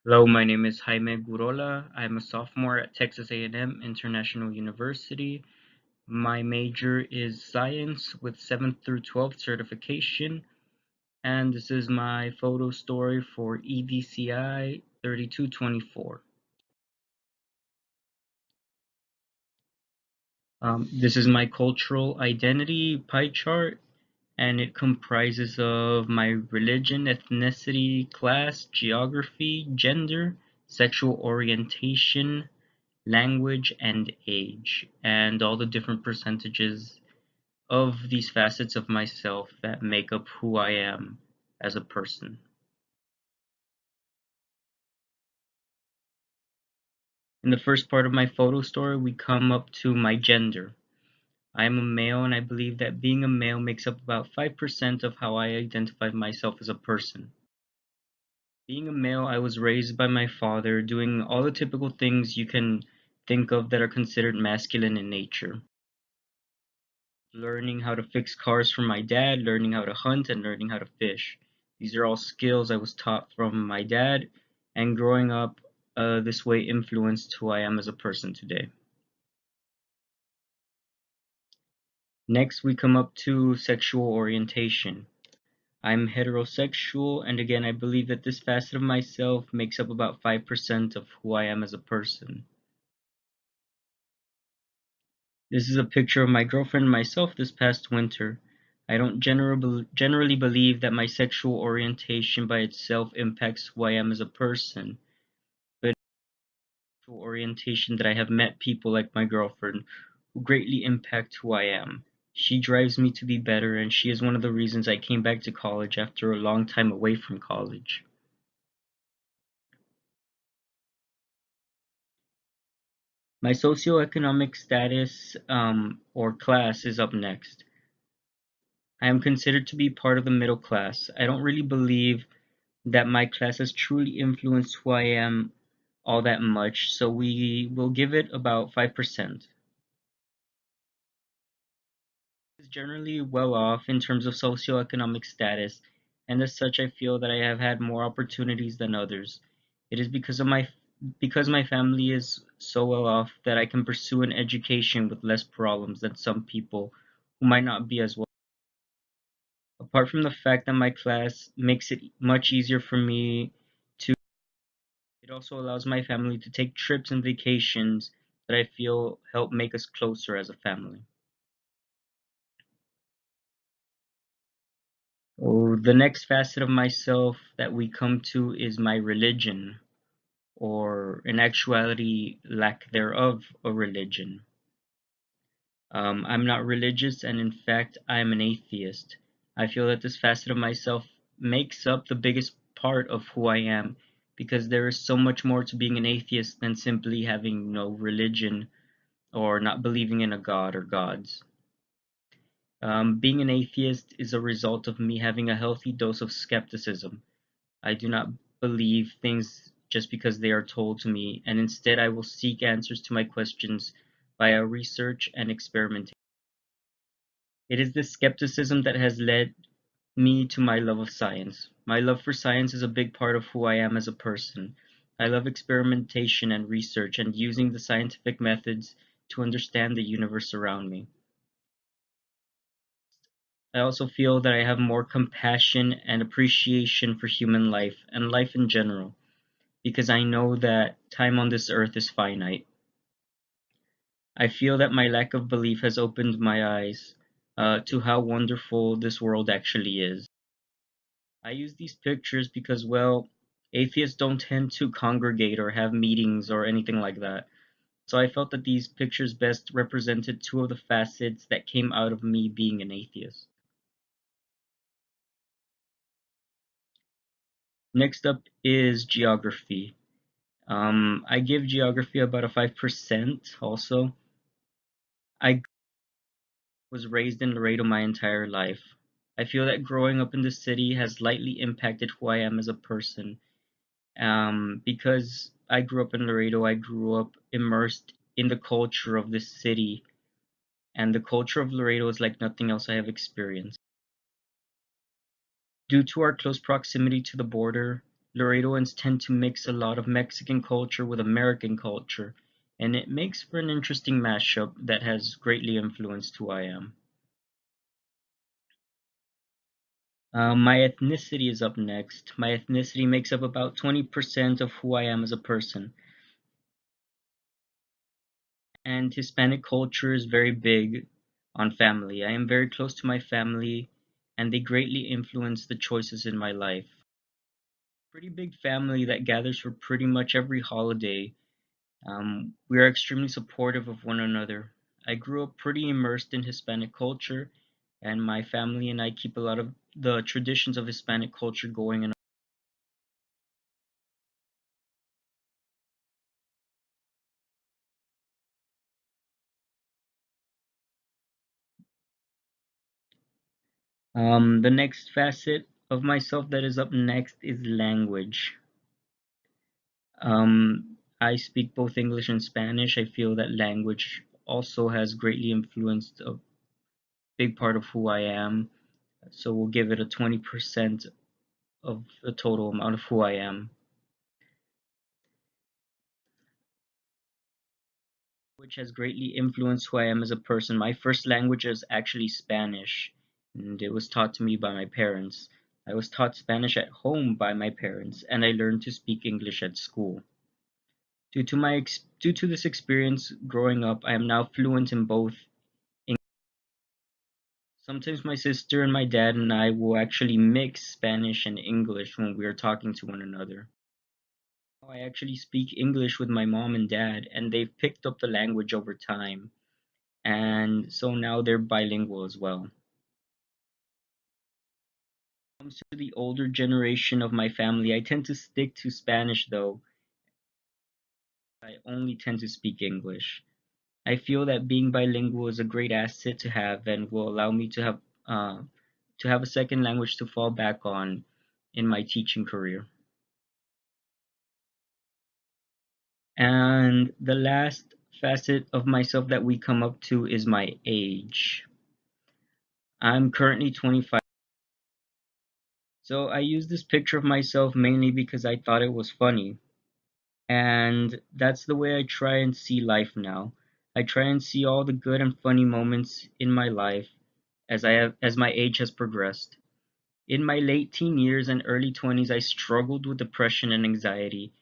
Hello, my name is Jaime Gurola. I'm a sophomore at Texas A&M International University. My major is science with 7th through 12th certification, and this is my photo story for EDCI 3224. This is my cultural identity pie chart, and it comprises of my religion, ethnicity, class, geography, gender, sexual orientation, language, and age, and all the different percentages of these facets of myself that make up who I am as a person. In the first part of my photo story, we come up to my gender. I am a male, and I believe that being a male makes up about 5% of how I identify myself as a person. Being a male, I was raised by my father doing all the typical things you can think of that are considered masculine in nature. Learning how to fix cars from my dad, learning how to hunt, and learning how to fish. These are all skills I was taught from my dad, and growing up this way influenced who I am as a person today. Next, we come up to sexual orientation. I'm heterosexual, and again, I believe that this facet of myself makes up about 5% of who I am as a person. This is a picture of my girlfriend and myself this past winter. I don't generally believe that my sexual orientation by itself impacts who I am as a person, but sexual orientation that I have met people like my girlfriend who greatly impact who I am. She drives me to be better, and she is one of the reasons I came back to college after a long time away from college. My socioeconomic status or class is up next. I am considered to be part of the middle class. I don't really believe that my class has truly influenced who I am all that much, so we will give it about 5%. Is generally well off in terms of socioeconomic status, and as such I feel that I have had more opportunities than others. It is because my family is so well off that I can pursue an education with less problems than some people who might not be as well. Apart from the fact that my class makes it much easier for me to, it also allows my family to take trips and vacations that I feel help make us closer as a family. Oh, the next facet of myself that we come to is my religion, or in actuality, lack thereof a religion. I'm not religious, and in fact, I am an atheist. I feel that this facet of myself makes up the biggest part of who I am, because there is so much more to being an atheist than simply having no religion or not believing in a god or gods. Being an atheist is a result of me having a healthy dose of skepticism. I do not believe things just because they are told to me, and instead I will seek answers to my questions via research and experimentation. It is this skepticism that has led me to my love of science. My love for science is a big part of who I am as a person. I love experimentation and research and using the scientific methods to understand the universe around me. I also feel that I have more compassion and appreciation for human life and life in general, because I know that time on this earth is finite. I feel that my lack of belief has opened my eyes to how wonderful this world actually is. I use these pictures because, well, atheists don't tend to congregate or have meetings or anything like that. So I felt that these pictures best represented two of the facets that came out of me being an atheist. Next up is geography. I give geography about a 5% also. I was raised in Laredo my entire life. I feel that growing up in the city has lightly impacted who I am as a person. Because I grew up in Laredo, I grew up immersed in the culture of this city, and the culture of Laredo is like nothing else I have experienced. Due to our close proximity to the border, Laredoans tend to mix a lot of Mexican culture with American culture, and it makes for an interesting mashup that has greatly influenced who I am. My ethnicity is up next. My ethnicity makes up about 20% of who I am as a person. And Hispanic culture is very big on family. I am very close to my family, and they greatly influence the choices in my life. Pretty big family that gathers for pretty much every holiday. We are extremely supportive of one another. I grew up pretty immersed in Hispanic culture, and my family and I keep a lot of the traditions of Hispanic culture going. And the next facet of myself that is up next is language. I speak both English and Spanish. I feel that language also has greatly influenced a big part of who I am. So we'll give it a 20% of the total amount of who I am, which has greatly influenced who I am as a person. My first language is actually Spanish, and it was taught to me by my parents. I was taught Spanish at home by my parents, and I learned to speak English at school. Due to this experience growing up, I am now fluent in both. Sometimes my sister and my dad and I will actually mix Spanish and English when we are talking to one another. I actually speak English with my mom and dad, and they've picked up the language over time, and so now they're bilingual as well. When it comes to the older generation of my family, I tend to stick to Spanish though. I only tend to speak English. I feel that being bilingual is a great asset to have and will allow me to have a second language to fall back on in my teaching career. And the last facet of myself that we come up to is my age. I'm currently 25. So I use this picture of myself mainly because I thought it was funny. And that's the way I try and see life now. I try and see all the good and funny moments in my life as my age has progressed. In my late teen years and early 20s, I struggled with depression and anxiety,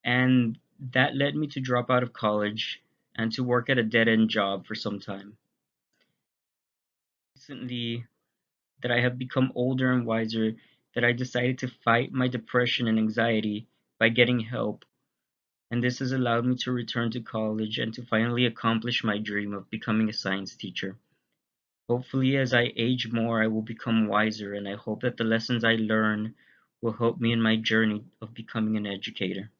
and that led me to drop out of college and to work at a dead-end job for some time. Recently, that I have become older and wiser, that I decided to fight my depression and anxiety by getting help, and this has allowed me to return to college and to finally accomplish my dream of becoming a science teacher. Hopefully, as I age more, I will become wiser, and I hope that the lessons I learn will help me in my journey of becoming an educator.